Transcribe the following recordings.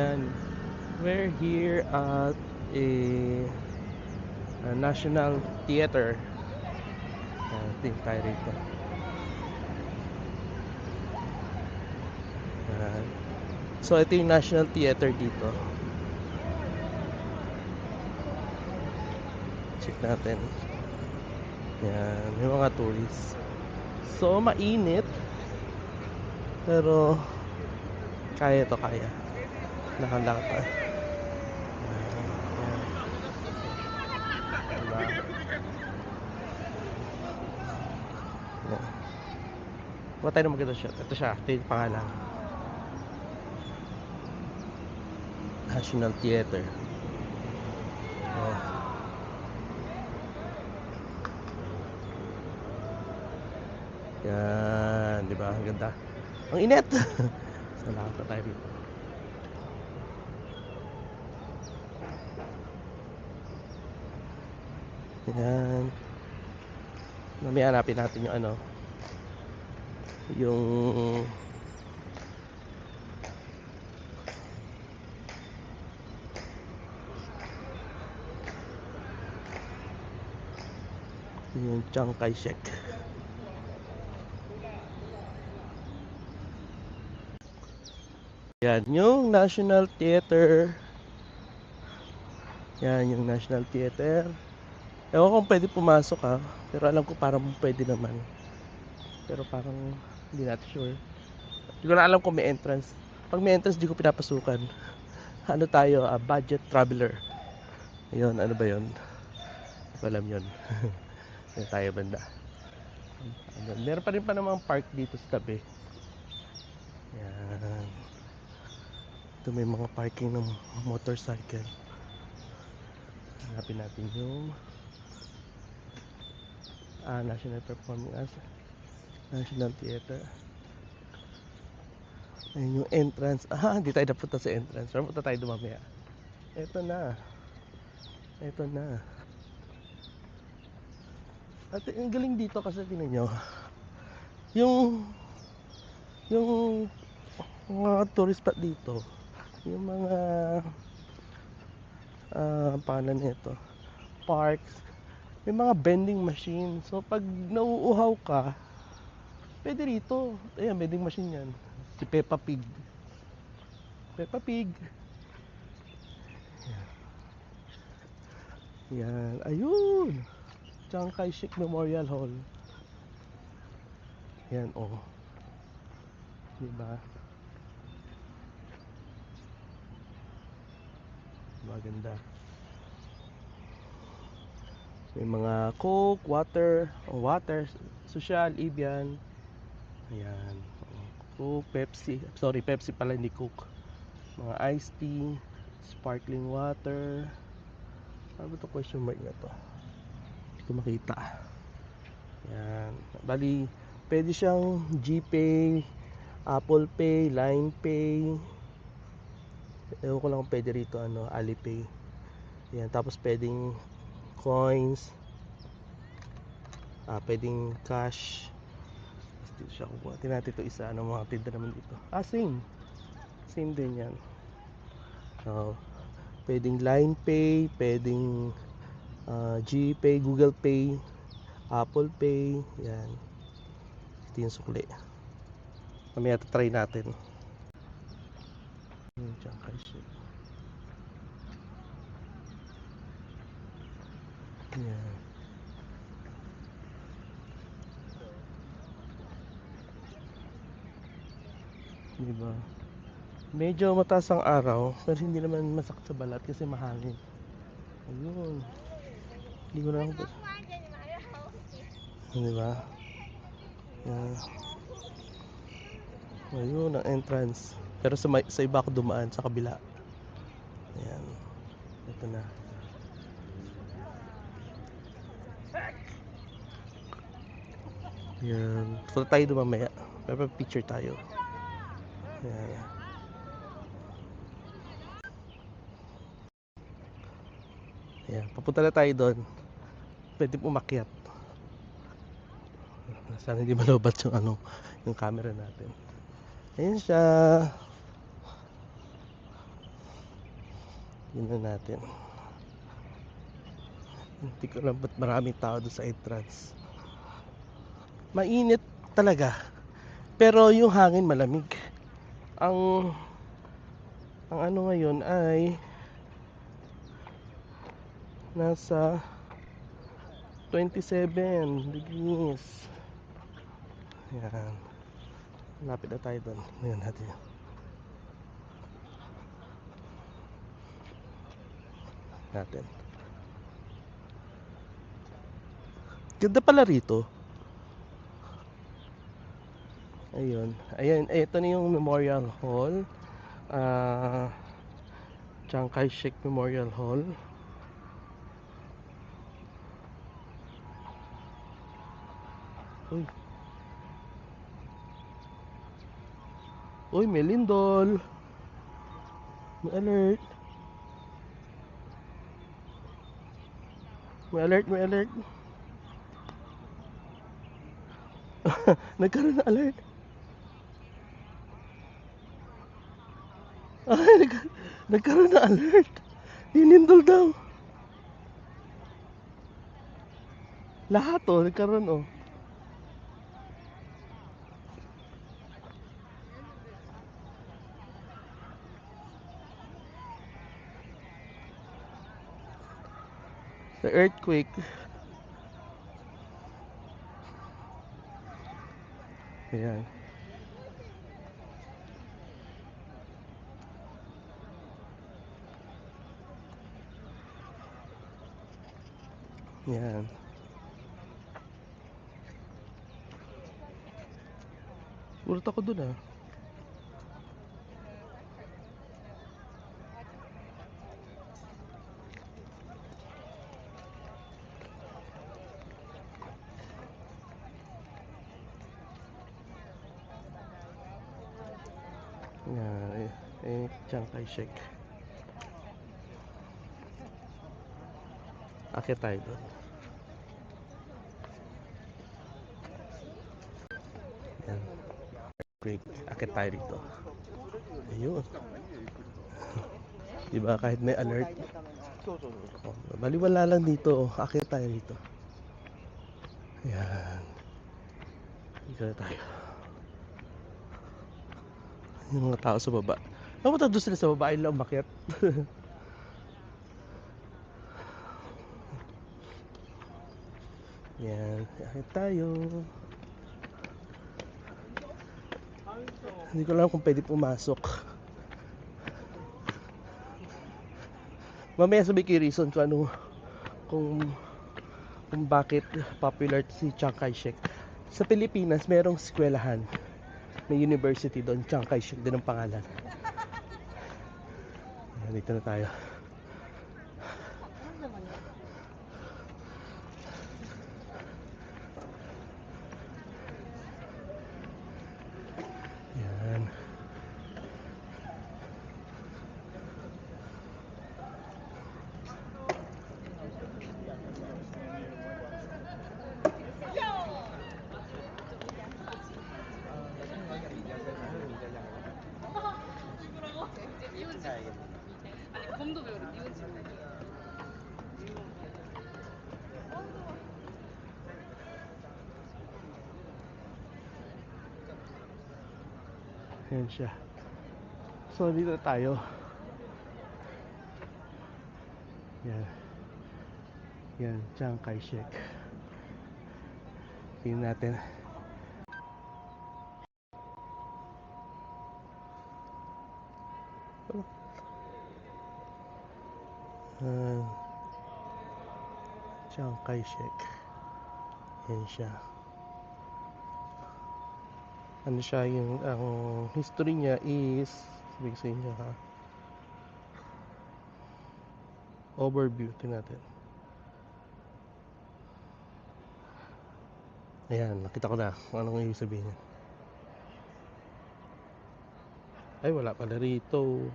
Ayan, we're here at a National Theater. Tingin tayo rito. Ayan. So ito yung National Theater dito. Check natin. Ayan, may mga tourists. So mainit, pero kaya to, kaya. Nakalakad tayo. Ayan. Diba? Ayan. Huwag tayo na maganda shot. Ito siya, ito yung pangalan. National Theater. Ayan. Yan, di ba? Ang ganda. Ang init. Salamat na tayo rito. Yan. Mamaya hanapin natin yung ano, yung Chiang Kai-shek. Yan, yung National Theater. Yan, yung National Theater. Ewan ko kung pwede pumasok ha. Pero alam ko parang pwede naman. Pero parang hindi natin sure. Hindi ko na alam kung may entrance. Pag may entrance, di ko pinapasukan. Ano tayo, budget traveler. Ayun, ano ba yun? Hindi ko alam yun. Hindi tayo banda. Meron pa rin pa namang park dito sa tabi. Yan. Ito may mga parking ng motorcycle. Hanapin natin yung National Performing Arts, National Theater. Ayun yung entrance. Hindi tayo napunta sa entrance. Pero punta tayo dumamaya. Ito na. Ito na. At ang galing dito kasi tingnan nyo. Yung yung mga tourist spot dito. Yung mga paano nito, parks, may mga vending machine. So pag nauuhaw ka, pwede rito. Ayan, vending machine yan. Si Peppa Pig. Peppa Pig. Yan. Ayun. Chiang Kai-shek Memorial Hall. Yan, oh. Diba? Maganda. May mga Coke, water, social, Evian. Ayan. Coke, Pepsi. Sorry, Pepsi pala, hindi Coke. Mga iced tea, sparkling water. Ano ba ito, question mark na to? Hindi ko makita. Yan. Bali, pwede siyang GPay, Apple Pay, Line Pay. Ewan ko lang kung pwede rito, ano, Alipay. Yan. Tapos pwedeng coins. Pwedeng cash. Dito siya kukuha. Tingnan natin ito isa. Ano mga tinda naman dito. Same. Same din yan. So, pwedeng Line Pay, pwedeng GPay, Google Pay, Apple Pay. Yan. Ito yung sukli. Mamaya try natin. Chiang Kai-shek. Yan. Diba? Medyo mataas ang araw, pero hindi naman masakit sa balat kasi mahangin. Ayun. Hindi ko na ako. Diba? Yan. Ayun ang entrance. Pero sa iba ako dumaan, sa kabila. Ayan. Ito na. Ayan. So tayo dumamaya. Pero picture tayo. Ayan. Ayan. Papunta na tayo doon. Pwede umakyat. Sana hindi malobat yung ano, yung camera natin. Ayan siya. Yun na natin. Hindi ko alam ba't maraming tao doon sa entrance. Mainit talaga. Pero yung hangin malamig. Ang ang ano ngayon ay nasa 27 degrees. Yan. Lapit na tayo doon. Ngayon natin. Natin. Ganda pala rito. Ayun. Ayan. Ito na yung Memorial Hall. Chiang Kai-shek Memorial Hall. Uy. Uy, may lindol. May alert. May alert, may alert. Nagkaroon ng alert. Ay, nagkaroon ng alert. Hinindol daw. Lahat oh, nagkaroon oh. The earthquake. Ayan. Ayan. Ulit ako dun ah. Ayan. Chiang Kai-shek. Akit tayo dun. Ayan. Earthquake. Akit tayo dito. Ayun. Diba kahit may alert. Oh, baliwala lang dito oh. Akit tayo dito. Ayan. Dito na tayo. Yung mga tao sa baba. Napunta doon sila sa baba ay lang umakyat. Yan, akit tayo. Hindi ko alam kung pwede pumasok. Mamaya sabi kay reason kung ano, kung bakit popular si Chiang Kai-shek. Sa Pilipinas, merong eskwelahan. May university doon, Chiang Kai-shek din ang pangalan. Ayan, dito na tayo. Yan. Yan siya. So, dito tayo. Yan. Yan, Chiang Kai-shek. Tingnan natin. Uh, Chiang Kai-shek. Yan siya. Ano siya yung ang history niya is sabi ko sa inyo ha. Overview tingnan natin. Ayan, nakita ko na kung anong ibig sabihin niya. Ay, wala pala rito.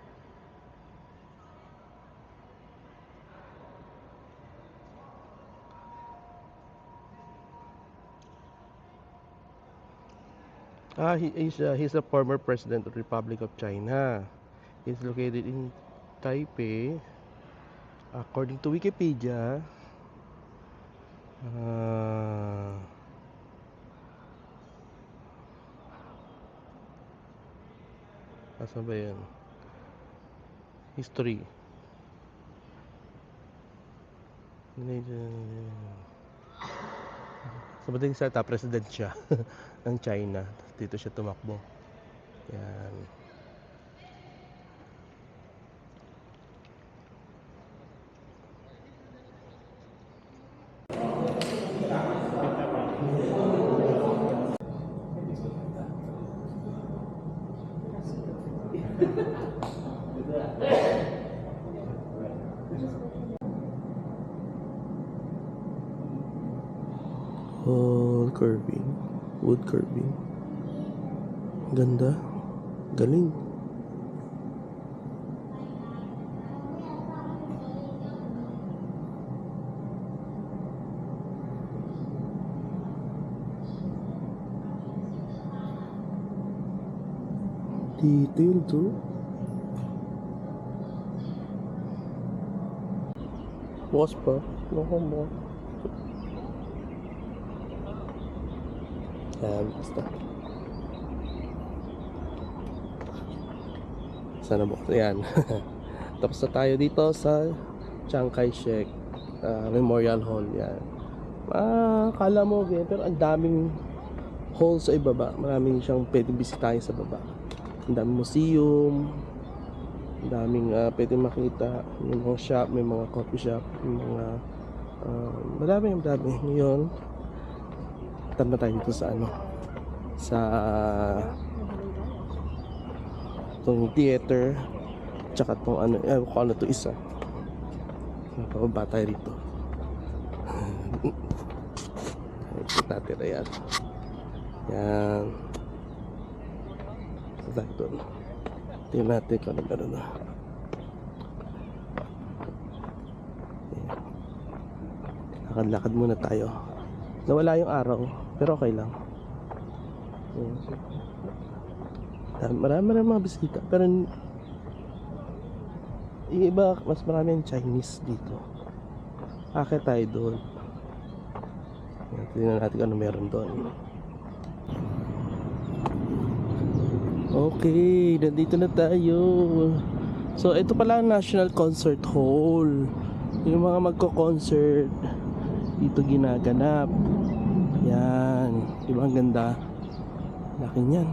He's a former president of the Republic of China. He's located in Taipei. According to Wikipedia, ah, asa ba yan? History. Sa madaling salita, president siya ng China. Dito siya tumakbo. Yan. Oh, curving. Wood curving. Ganda. Galing. Detail too. Bukas pa. Loko mo. Yan, basta. Sana mo. Yan. Tapos na tayo dito sa Chiang Kai-shek Memorial Hall. Yan. Kala mo, pero ang daming hall sa ibaba. Maraming siyang pwedeng bisitahin sa baba. Ang daming museum. Ang daming pwedeng makita. May mga shop, may mga coffee shop, may mga madami. Ngayon, tama tayo dito sa sa itong theater, tsaka itong kung ano to isa. Napababa tayo rito. Ikot natin na yan. Yan. Ito tayo doon. Tingnan natin kung ano meron na. Lakad-lakad muna tayo. Nawala yung araw, pero okay lang. Marami mga bisita, pero yung iba, mas marami yung Chinese dito. Akit tayo doon. Tingnan natin ano meron doon. Okay, nandito na tayo. So, ito pala ang National Concert Hall. Yung mga magko-concert dito ginaganap. Yan, diba ang ganda? Laki niyan.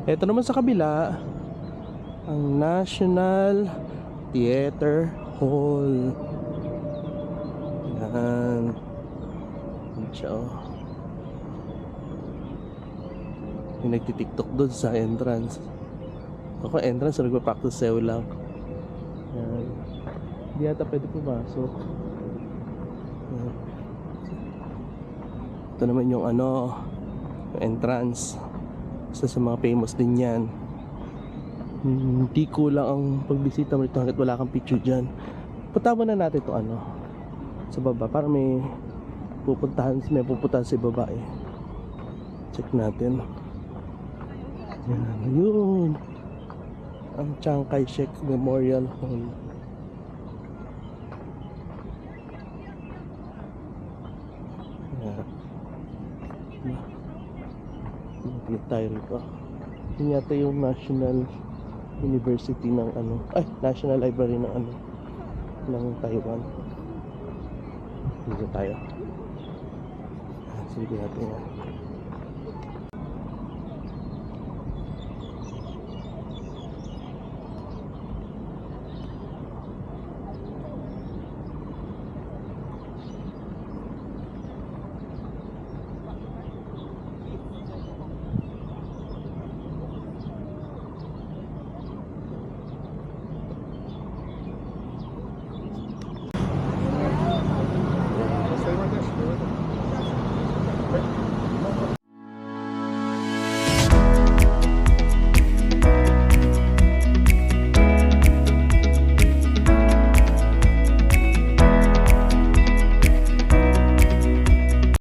Ito naman sa kabila, ang National Theater Hall. Yan. Yan siya, oh. Yung nagtitiktok doon sa entrance. Ako entrance, nagpa-practice sayo lang. Yan. Hindi yata pwede pumasok. Yan. Ito naman yung yung entrance. Isa sa mga famous din yan. Hindi kulang ang pagbisita mo dito hanggat wala kang picture dyan. Punta muna natin ito sa baba para may pupuntahan sa baba eh. Check natin. Yan, yun ang Chiang Kai-shek Memorial Hall. Yan tayo rito. Yun yata yung National University ng National Library ng ng Taiwan. Dito tayo. Sige natin yan.